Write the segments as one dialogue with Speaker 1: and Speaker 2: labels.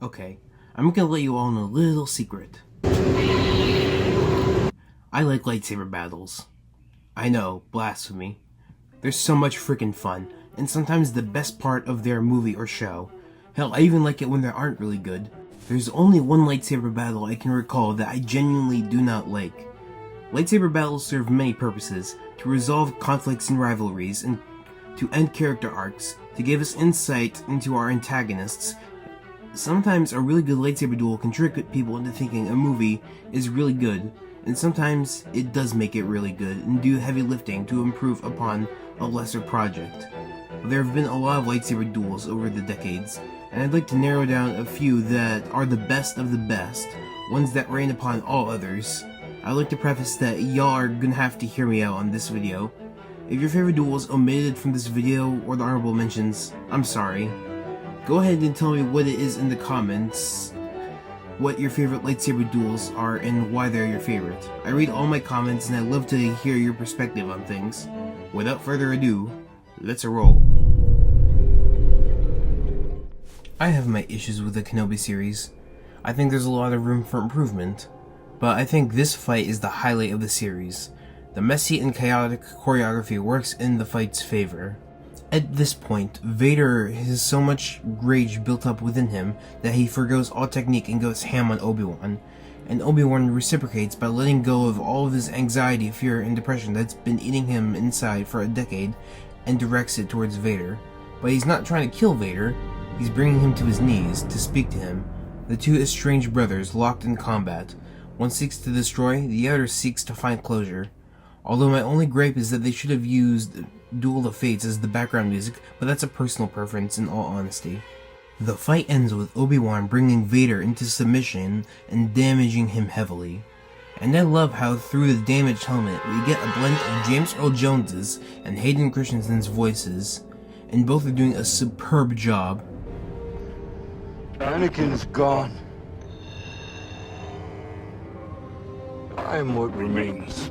Speaker 1: Okay, I'm gonna let you all know a little secret. I like lightsaber battles. I know, blasphemy. They're so much freaking fun, and sometimes the best part of their movie or show. Hell, I even like it when they aren't really good. There's only one lightsaber battle I can recall that I genuinely do not like. Lightsaber battles serve many purposes: to resolve conflicts and rivalries, and to end character arcs, to give us insight into our antagonists. Sometimes a really good lightsaber duel can trick people into thinking a movie is really good, and sometimes it does make it really good and do heavy lifting to improve upon a lesser project. There have been a lot of lightsaber duels over the decades, and I'd like to narrow down a few that are the best of the best, ones that reign upon all others. I'd like to preface that y'all are gonna have to hear me out on this video. If your favorite duel is omitted from this video or the honorable mentions, I'm sorry. Go ahead and tell me what it is in the comments, what your favorite lightsaber duels are and why they're your favorite. I read all my comments and I love to hear your perspective on things. Without further ado, let's roll. I have my issues with the Kenobi series. I think there's a lot of room for improvement, but I think this fight is the highlight of the series. The messy and chaotic choreography works in the fight's favor. At this point, Vader has so much rage built up within him that he forgoes all technique and goes ham on Obi-Wan, and Obi-Wan reciprocates by letting go of all of his anxiety, fear, and depression that's been eating him inside for a decade and directs it towards Vader. But he's not trying to kill Vader, he's bringing him to his knees to speak to him. The two estranged brothers locked in combat. One seeks to destroy, the other seeks to find closure. Although my only gripe is that they should have used Duel of Fates as the background music, but that's a personal preference in all honesty. The fight ends with Obi-Wan bringing Vader into submission and damaging him heavily. And I love how through the damaged helmet we get a blend of James Earl Jones's and Hayden Christensen's voices, and both are doing a superb job.
Speaker 2: Anakin's gone. I am what remains.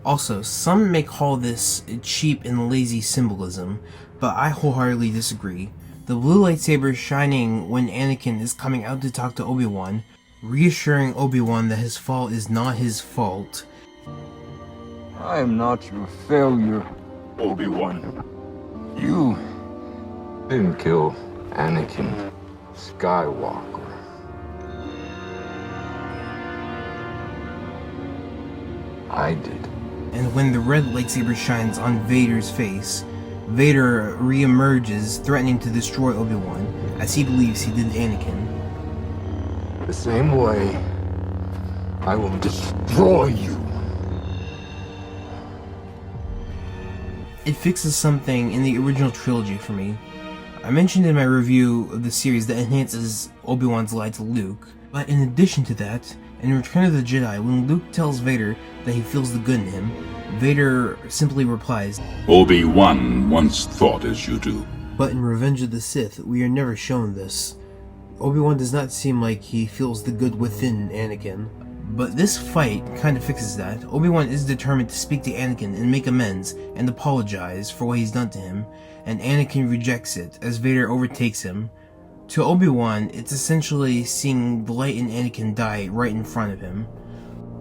Speaker 1: Also, some may call this cheap and lazy symbolism, but I wholeheartedly disagree. The blue lightsaber shining when Anakin is coming out to talk to Obi-Wan, reassuring Obi-Wan that his fault is not his fault.
Speaker 2: I am not your failure, Obi-Wan. You didn't kill Anakin Skywalker. I did.
Speaker 1: And when the red lightsaber shines on Vader's face, Vader re-emerges, threatening to destroy Obi-Wan, as he believes he did Anakin.
Speaker 2: The same way, I will destroy you.
Speaker 1: It fixes something in the original trilogy for me. I mentioned in my review of the series that enhances Obi-Wan's lie to Luke, but in addition to that, in Return of the Jedi, when Luke tells Vader that he feels the good in him, Vader simply replies,
Speaker 3: Obi-Wan once thought as you do.
Speaker 1: But in Revenge of the Sith, we are never shown this. Obi-Wan does not seem like he feels the good within Anakin. But this fight kind of fixes that. Obi-Wan is determined to speak to Anakin and make amends and apologize for what he's done to him, and Anakin rejects it as Vader overtakes him. To Obi-Wan, it's essentially seeing the light in Anakin die right in front of him,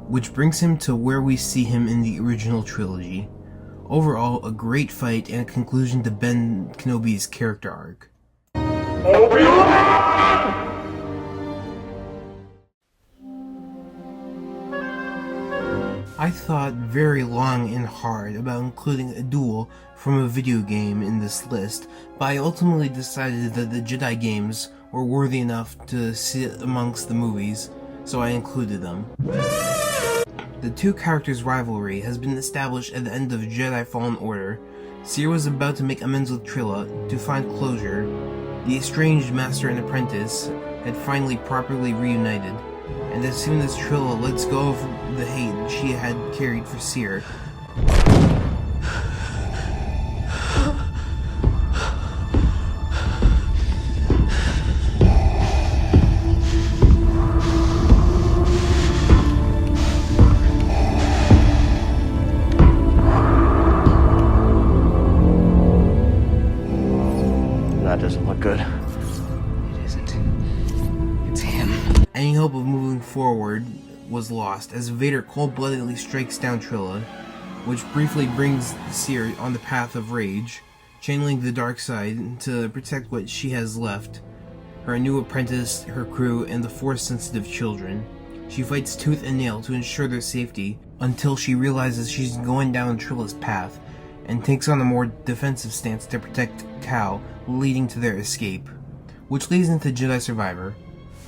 Speaker 1: which brings him to where we see him in the original trilogy. Overall, a great fight and a conclusion to Ben Kenobi's character arc.
Speaker 2: Obi-Wan!
Speaker 1: I thought very long and hard about including a duel from a video game in this list, but I ultimately decided that the Jedi games were worthy enough to sit amongst the movies, so I included them. The two characters' rivalry has been established at the end of Jedi Fallen Order. Cere was about to make amends with Trilla to find closure. The estranged master and apprentice had finally properly reunited, and as soon as Trilla lets go of the hate she had carried for Cere,
Speaker 4: that doesn't look good. It isn't.
Speaker 1: was lost as Vader cold-bloodedly strikes down Trilla, which briefly brings Cere on the path of rage, channeling the dark side to protect what she has left, her new apprentice, her crew, and the Force-sensitive children. She fights tooth and nail to ensure their safety until she realizes she's going down Trilla's path and takes on a more defensive stance to protect Cal, leading to their escape. Which leads into Jedi Survivor.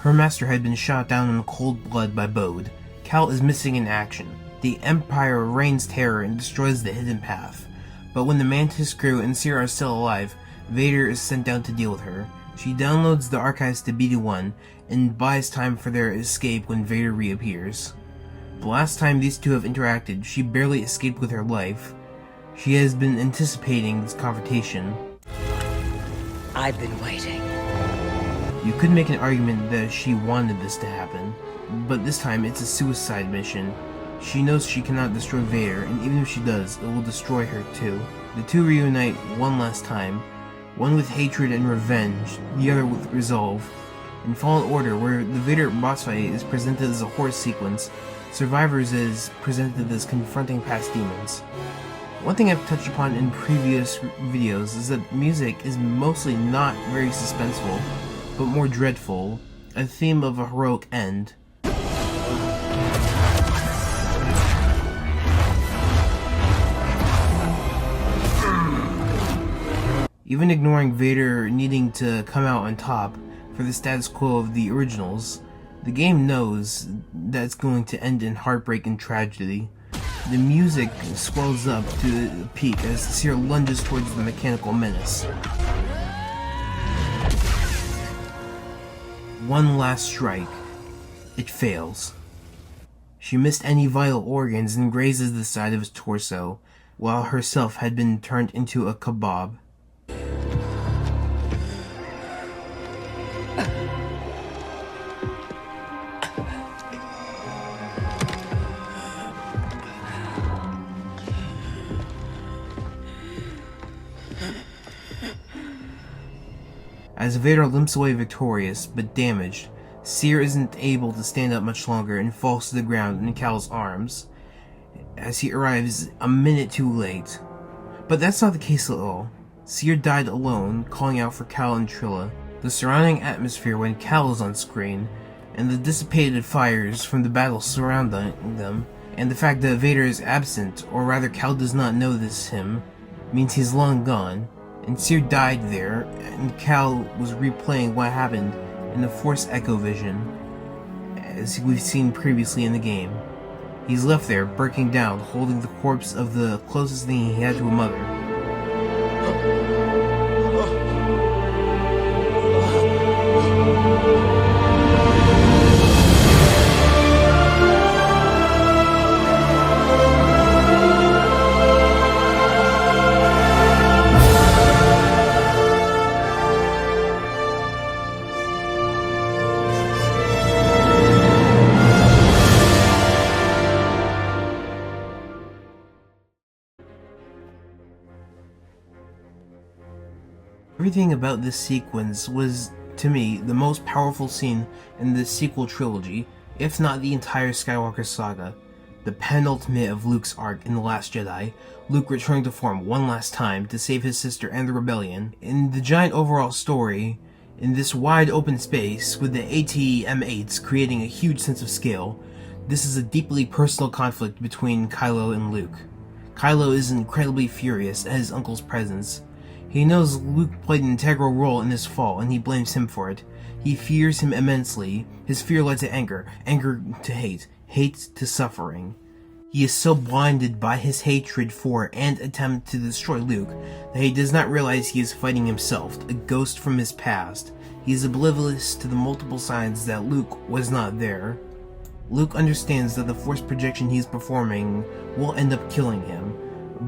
Speaker 1: Her master had been shot down in cold blood by Bode. Cal is missing in action. The Empire rains terror and destroys the hidden path. But when the Mantis crew and Cere are still alive, Vader is sent down to deal with her. She downloads the archives to BD-1 and buys time for their escape when Vader reappears. The last time these two have interacted, she barely escaped with her life. She has been anticipating this confrontation.
Speaker 4: I've been waiting.
Speaker 1: You could make an argument that she wanted this to happen, but this time it's a suicide mission. She knows she cannot destroy Vader, and even if she does, it will destroy her too. The two reunite one last time, one with hatred and revenge, the other with resolve. In Fallen Order, where the Vader boss fight is presented as a horror sequence, Survivors is presented as confronting past demons. One thing I've touched upon in previous videos is that music is mostly not very suspenseful, but more dreadful, a theme of a heroic end. Even ignoring Vader needing to come out on top for the status quo of the originals, the game knows that it's going to end in heartbreak and tragedy. The music swells up to the peak as Cere lunges towards the mechanical menace. One last strike. It fails. She missed any vital organs and grazes the side of his torso, while herself had been turned into a kebab. As Vader limps away victorious, but damaged, Cere isn't able to stand up much longer and falls to the ground in Cal's arms, as he arrives a minute too late. But that's not the case at all. Cere died alone, calling out for Cal and Trilla. The surrounding atmosphere when Cal is on screen, and the dissipated fires from the battle surrounding them, and the fact that Vader is absent, or rather Cal does not notice him, means he's long gone. And Cere died there, and Cal was replaying what happened in the Force Echo Vision, as we've seen previously in the game. He's left there, breaking down, holding the corpse of the closest thing he had to a mother. Everything about this sequence was, to me, the most powerful scene in the sequel trilogy, if not the entire Skywalker saga. The penultimate of Luke's arc in The Last Jedi, Luke returning to form one last time to save his sister and the rebellion. In the giant overall story, in this wide open space, with the AT-M8s creating a huge sense of scale, this is a deeply personal conflict between Kylo and Luke. Kylo is incredibly furious at his uncle's presence. He knows Luke played an integral role in his fall, and he blames him for it. He fears him immensely. His fear led to anger, anger to hate, hate to suffering. He is so blinded by his hatred for and attempt to destroy Luke that he does not realize he is fighting himself, a ghost from his past. He is oblivious to the multiple signs that Luke was not there. Luke understands that the Force projection he is performing will end up killing him,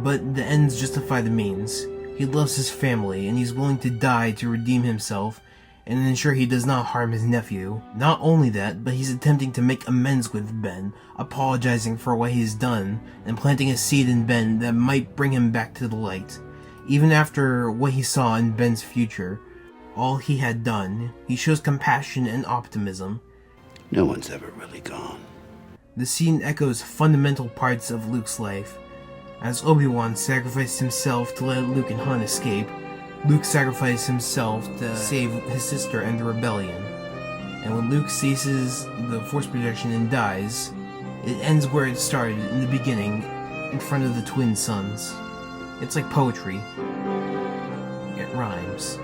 Speaker 1: but the ends justify the means. He loves his family, and he's willing to die to redeem himself and ensure he does not harm his nephew. Not only that, but he's attempting to make amends with Ben, apologizing for what he's done, and planting a seed in Ben that might bring him back to the light. Even after what he saw in Ben's future, all he had done, he shows compassion and optimism.
Speaker 5: No one's ever really gone.
Speaker 1: The scene echoes fundamental parts of Luke's life. As Obi-Wan sacrificed himself to let Luke and Han escape, Luke sacrificed himself to save his sister and the rebellion. And when Luke ceases the Force projection and dies, it ends where it started in the beginning, in front of the twin suns. It's like poetry. It rhymes.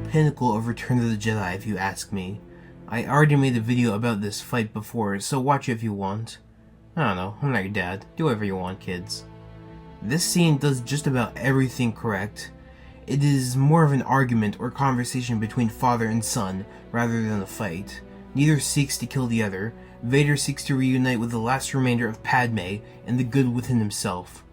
Speaker 1: Pinnacle of Return of the Jedi, if you ask me. I already made a video about this fight before, so watch it if you want. I don't know, I'm not your dad. Do whatever you want, kids. This scene does just about everything correct. It is more of an argument or conversation between father and son, rather than a fight. Neither seeks to kill the other. Vader seeks to reunite with the last remainder of Padme and the good within himself.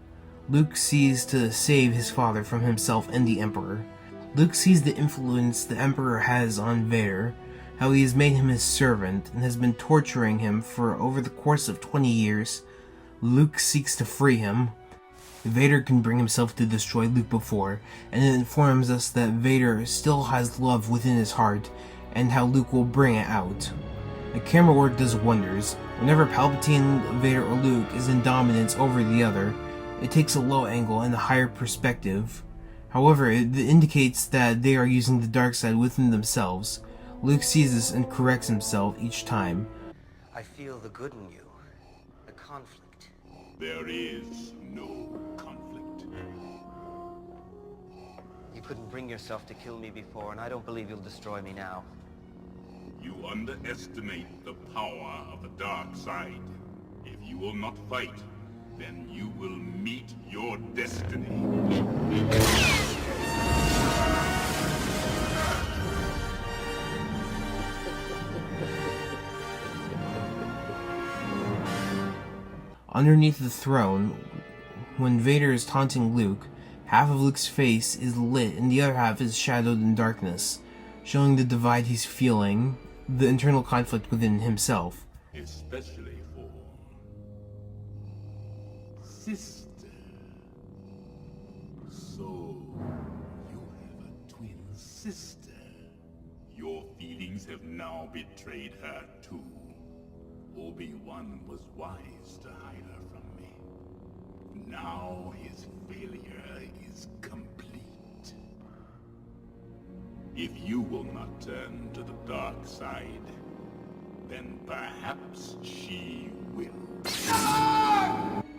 Speaker 1: Luke seeks to save his father from himself and the Emperor. Luke sees the influence the Emperor has on Vader, how he has made him his servant and has been torturing him for over the course of 20 years. Luke seeks to free him. Vader can bring himself to destroy Luke before, and it informs us that Vader still has love within his heart, and how Luke will bring it out. The camera work does wonders. Whenever Palpatine, Vader, or Luke is in dominance over the other, it takes a low angle and a higher perspective. However, it indicates that they are using the dark side within themselves. Luke sees this and corrects himself each time.
Speaker 5: I feel the good in you. The conflict.
Speaker 3: There is no conflict.
Speaker 5: You couldn't bring yourself to kill me before, and I don't believe you'll destroy me now.
Speaker 3: You underestimate the power of the dark side. If you will not fight, then you will meet your destiny.
Speaker 1: Underneath the throne, when Vader is taunting Luke, half of Luke's face is lit and the other half is shadowed in darkness, showing the divide he's feeling, the internal conflict within himself.
Speaker 3: Especially for sister. So, you have a twin sister. Your feelings have now betrayed her too. Obi-Wan was wise to hide her from me. Now his failure is complete. If you will not turn to the dark side, then perhaps she will.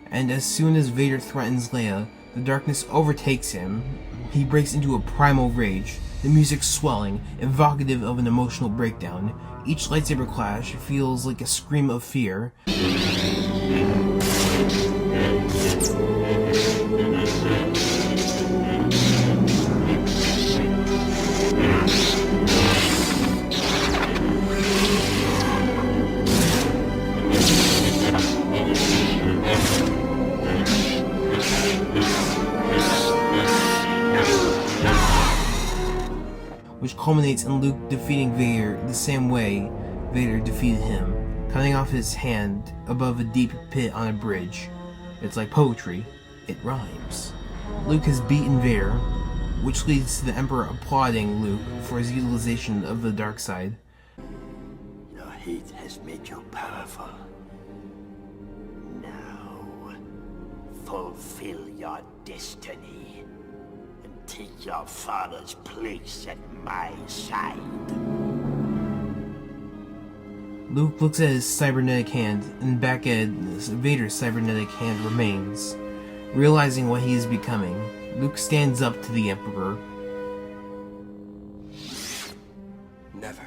Speaker 1: And as soon as Vader threatens Leia, the darkness overtakes him. He breaks into a primal rage, the music swelling, evocative of an emotional breakdown. Each lightsaber clash feels like a scream of fear. Which culminates in Luke defeating Vader the same way Vader defeated him, cutting off his hand above a deep pit on a bridge. It's like poetry. It rhymes. Luke has beaten Vader, which leads to the Emperor applauding Luke for his utilization of the dark side.
Speaker 6: Your hate has made you powerful. Now, fulfill your destiny. Take your father's place at my side.
Speaker 1: Luke looks at his cybernetic hand, and back at Vader's cybernetic hand remains. Realizing what he is becoming, Luke stands up to the Emperor.
Speaker 6: Never.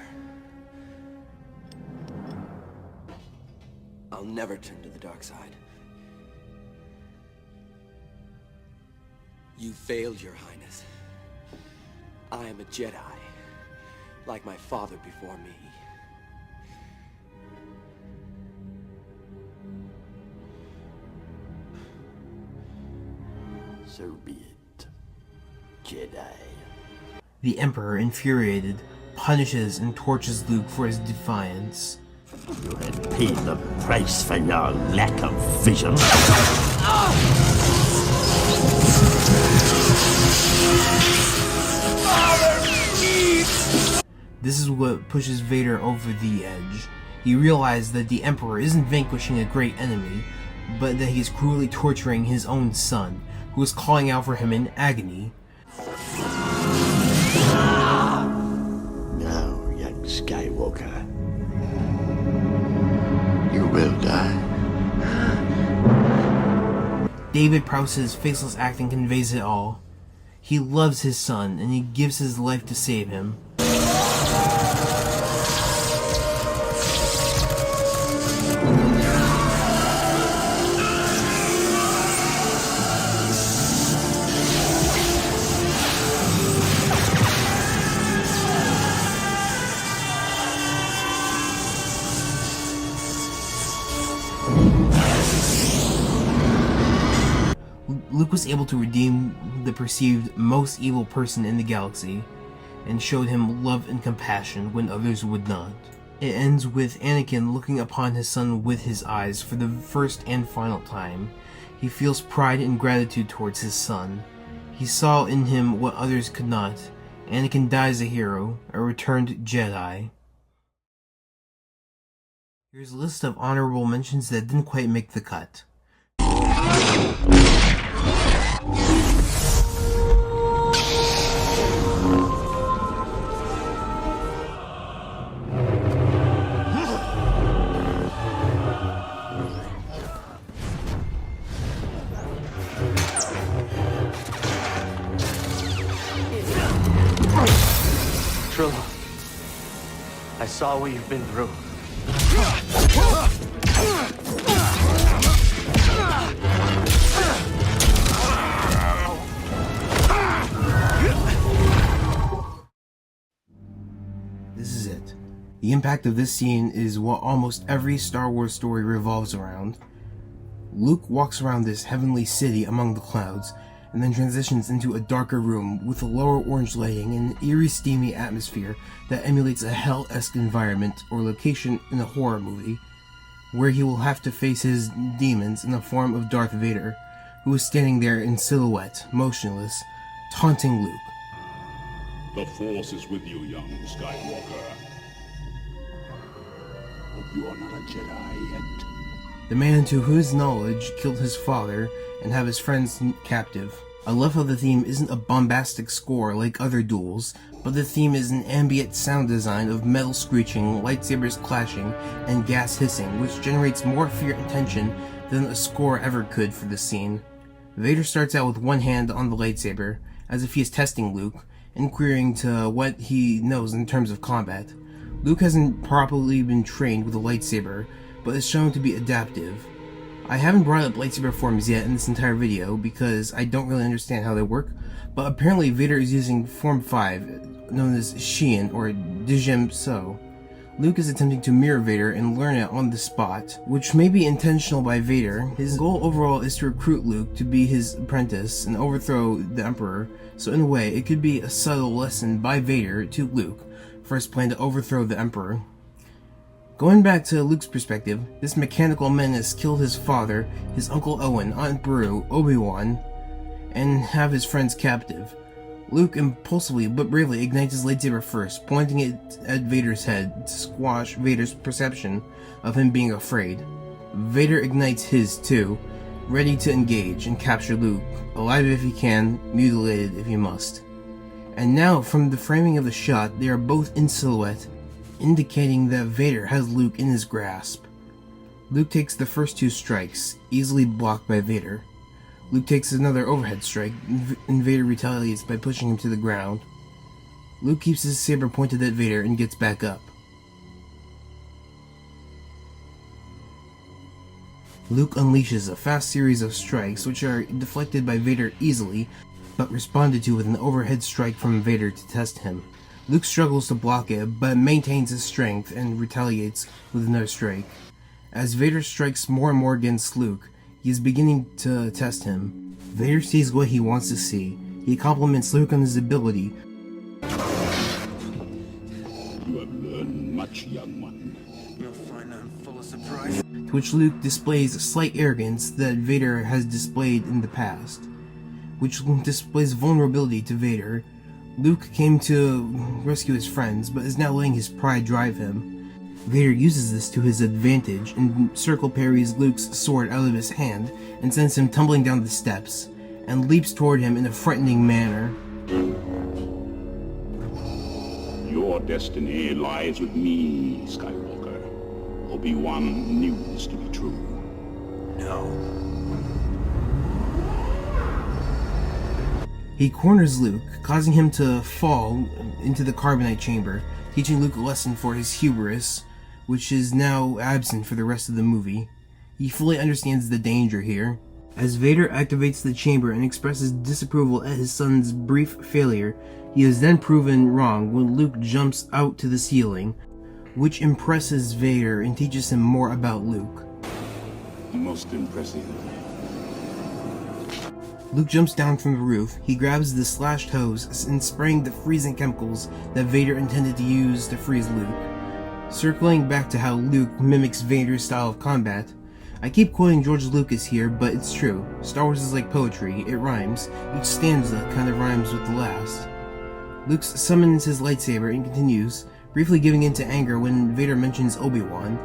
Speaker 6: I'll never turn to the dark side. You failed, Your Highness. I am a Jedi, like my father before me. So be it, Jedi.
Speaker 1: The Emperor, infuriated, punishes and tortures Luke for his defiance.
Speaker 7: You had paid the price for your lack of vision.
Speaker 1: This is what pushes Vader over the edge. He realized that the Emperor isn't vanquishing a great enemy, but that he is cruelly torturing his own son, who is calling out for him in agony.
Speaker 7: Now, young Skywalker, you will die.
Speaker 1: David Prowse's faceless acting conveys it all. He loves his son, and he gives his life to save him. Luke was able to redeem the perceived most evil person in the galaxy, and showed him love and compassion when others would not. It ends with Anakin looking upon his son with his eyes for the first and final time. He feels pride and gratitude towards his son. He saw in him what others could not. Anakin dies a hero, a returned Jedi. Here's a list of honorable mentions that didn't quite make the cut.
Speaker 6: Trilla, I saw what you've been through.
Speaker 1: This is it. The impact of this scene is what almost every Star Wars story revolves around. Luke walks around this heavenly city among the clouds, and then transitions into a darker room with a lower orange lighting and an eerie, steamy atmosphere that emulates a hell-esque environment or location in a horror movie, where he will have to face his demons in the form of Darth Vader, who is standing there in silhouette, motionless, taunting Luke.
Speaker 3: The Force is with you, young Skywalker. But you are not a Jedi yet.
Speaker 1: The man to whose knowledge killed his father and have his friends captive. I love how the theme isn't a bombastic score like other duels, but the theme is an ambient sound design of metal screeching, lightsabers clashing, and gas hissing, which generates more fear and tension than a score ever could for the scene. Vader starts out with one hand on the lightsaber, as if he is testing Luke, inquiring to what he knows in terms of combat. Luke hasn't properly been trained with a lightsaber, but is shown to be adaptive. I haven't brought up lightsaber forms yet in this entire video because I don't really understand how they work, but apparently Vader is using Form 5, known as Xian or Dijem So. Luke is attempting to mirror Vader and learn it on the spot, which may be intentional by Vader. His goal overall is to recruit Luke to be his apprentice and overthrow the Emperor, so in a way it could be a subtle lesson by Vader to Luke for his plan to overthrow the Emperor. Going back to Luke's perspective, this mechanical menace killed his father, his Uncle Owen, Aunt Beru, Obi-Wan, and have his friends captive. Luke impulsively but bravely ignites his lightsaber first, pointing it at Vader's head to squash Vader's perception of him being afraid. Vader ignites his too, ready to engage and capture Luke, alive if he can, mutilated if he must. And now, from the framing of the shot, they are both in silhouette, indicating that Vader has Luke in his grasp. Luke takes the first two strikes, easily blocked by Vader. Luke takes another overhead strike, and Vader retaliates by pushing him to the ground. Luke keeps his saber pointed at Vader and gets back up. Luke unleashes a fast series of strikes which are deflected by Vader easily, but responded to with an overhead strike from Vader to test him. Luke struggles to block it, but maintains his strength and retaliates with another strike. As Vader strikes more and more against Luke, he is beginning to test him. Vader sees what he wants to see. He compliments Luke on his ability,
Speaker 3: You have learned much, young one.
Speaker 6: You'll find I'm full of surprise.
Speaker 1: To which Luke displays a slight arrogance that Vader has displayed in the past, which displays vulnerability to Vader. Luke came to rescue his friends, but is now letting his pride drive him. Vader uses this to his advantage and circle parries Luke's sword out of his hand and sends him tumbling down the steps, and leaps toward him in a frightening manner.
Speaker 3: Your destiny lies with me, Skywalker. Obi-Wan knew this to be true.
Speaker 6: No.
Speaker 1: He corners Luke, causing him to fall into the carbonite chamber, teaching Luke a lesson for his hubris, which is now absent for the rest of the movie. He fully understands the danger here. As Vader activates the chamber and expresses disapproval at his son's brief failure, he is then proven wrong when Luke jumps out to the ceiling, which impresses Vader and teaches him more about Luke.
Speaker 3: Most impressive.
Speaker 1: Luke jumps down from the roof. He grabs the slashed hose and spraying the freezing chemicals that Vader intended to use to freeze Luke. Circling back to how Luke mimics Vader's style of combat, I keep quoting George Lucas here, but it's true. Star Wars is like poetry, it rhymes. Each stanza kind of rhymes with the last. Luke summons his lightsaber and continues, briefly giving in to anger when Vader mentions Obi-Wan.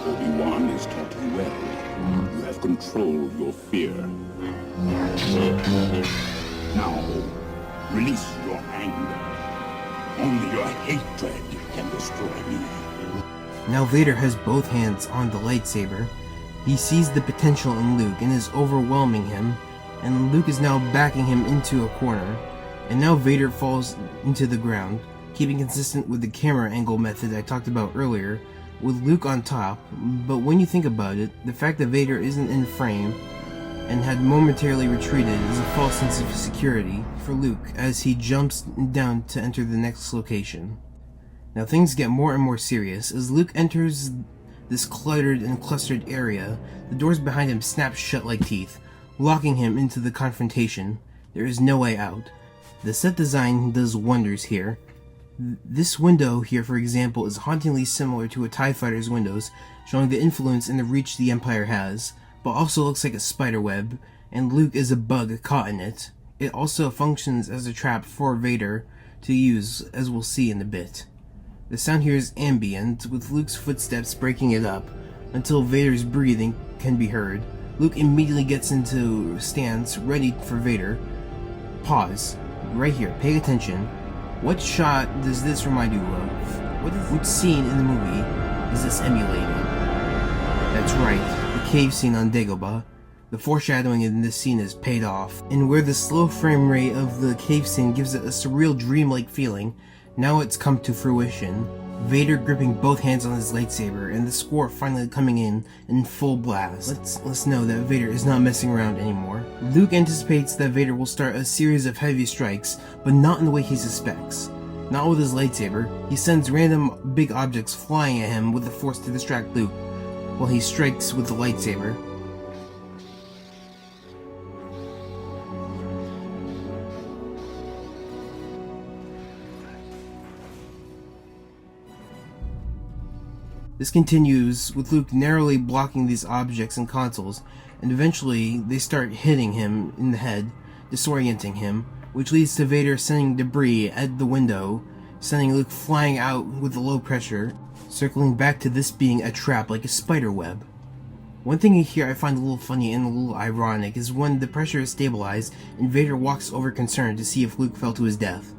Speaker 3: Obi-Wan has taught you well. You have controlled your fear. Now, release your anger. Only your hatred can destroy me.
Speaker 1: Now Vader has both hands on the lightsaber. He sees the potential in Luke and is overwhelming him, and Luke is now backing him into a corner. And now Vader falls into the ground, keeping consistent with the camera angle method I talked about earlier, with Luke on top. But when you think about it, the fact that Vader isn't in frame and had momentarily retreated is a false sense of security for Luke as he jumps down to enter the next location. Now things get more and more serious. As Luke enters this cluttered and clustered area, the doors behind him snap shut like teeth, locking him into the confrontation. There is no way out. The set design does wonders here. This window here, for example, is hauntingly similar to a TIE Fighter's windows, showing the influence and the reach the Empire has, but also looks like a spider web, and Luke is a bug caught in it. It also functions as a trap for Vader to use, as we'll see in a bit. The sound here is ambient, with Luke's footsteps breaking it up, until Vader's breathing can be heard. Luke immediately gets into stance, ready for Vader. Pause. Right here, pay attention. What shot does this remind you of? Which scene in the movie is this emulating? That's right, the cave scene on Dagobah. The foreshadowing in this scene is paid off, and where the slow frame rate of the cave scene gives it a surreal dreamlike feeling, now it's come to fruition. Vader gripping both hands on his lightsaber, and the score finally coming in full blast. Let's know that Vader is not messing around anymore. Luke anticipates that Vader will start a series of heavy strikes, but not in the way he suspects. Not with his lightsaber. He sends random big objects flying at him with the Force to distract Luke, while he strikes with the lightsaber. This continues, with Luke narrowly blocking these objects and consoles, and eventually they start hitting him in the head, disorienting him, which leads to Vader sending debris at the window, sending Luke flying out with the low pressure, circling back to this being a trap like a spider web. One thing here I find a little funny and a little ironic is when the pressure is stabilized and Vader walks over concerned to see if Luke fell to his death.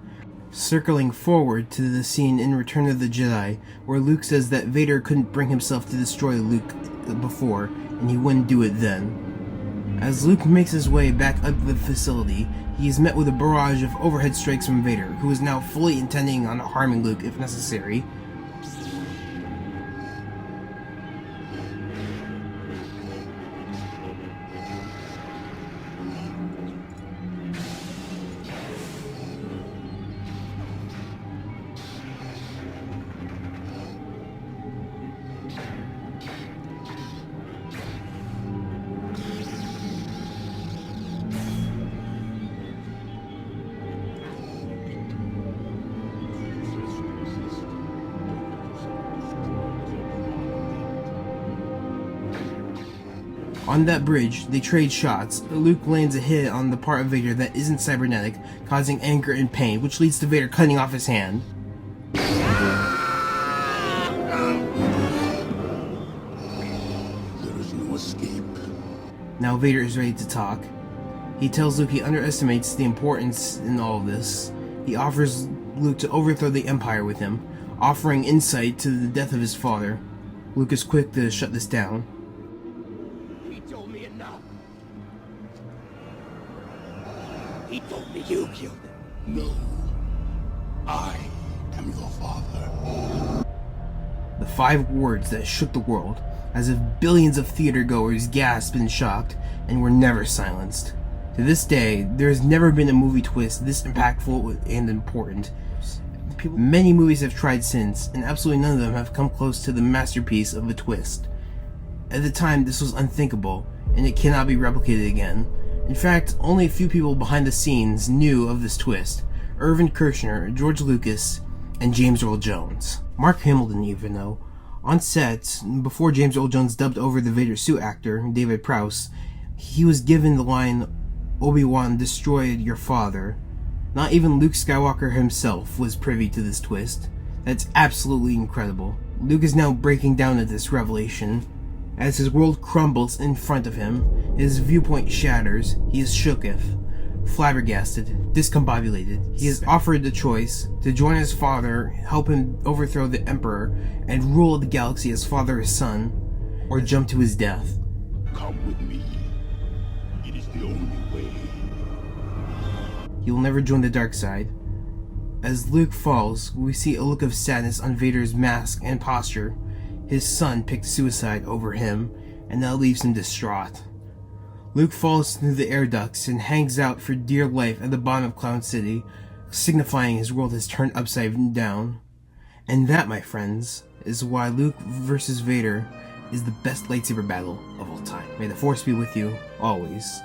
Speaker 1: Circling forward to the scene in Return of the Jedi, where Luke says that Vader couldn't bring himself to destroy Luke before, and he wouldn't do it then. As Luke makes his way back up the facility, he is met with a barrage of overhead strikes from Vader, who is now fully intending on harming Luke if necessary. On that bridge, they trade shots. Luke lands a hit on the part of Vader that isn't cybernetic, causing anger and pain, which leads to Vader cutting off his hand.
Speaker 3: There is no escape.
Speaker 1: Now Vader is ready to talk. He tells Luke he underestimates the importance in all of this. He offers Luke to overthrow the Empire with him, offering insight to the death of his father. Luke is quick to shut this down.
Speaker 6: He told me enough. He told me you killed him.
Speaker 3: No. I am your father.
Speaker 1: The 5 words that shook the world, as if billions of theater goers gasped and shocked, and were never silenced. To this day, there has never been a movie twist this impactful and important. Many movies have tried since, and absolutely none of them have come close to the masterpiece of a twist. At the time, this was unthinkable, and it cannot be replicated again. In fact, only a few people behind the scenes knew of this twist: Irvin Kershner, George Lucas, and James Earl Jones. Mark Hamill didn't even know. On set, before James Earl Jones dubbed over the Vader suit actor, David Prowse, he was given the line, "Obi-Wan destroyed your father." Not even Luke Skywalker himself was privy to this twist. That's absolutely incredible. Luke is now breaking down at this revelation. As his world crumbles in front of him, his viewpoint shatters, he is shooketh, flabbergasted, discombobulated. He is offered the choice to join his father, help him overthrow the Emperor, and rule the galaxy as father as son, or jump to his death.
Speaker 3: Come with me. It is the only way.
Speaker 1: He will never join the dark side. As Luke falls, we see a look of sadness on Vader's mask and posture. His son picked suicide over him, and that leaves him distraught. Luke falls through the air ducts and hangs out for dear life at the bottom of Cloud City, signifying his world has turned upside down. And that, my friends, is why Luke versus Vader is the best lightsaber battle of all time. May the Force be with you, always.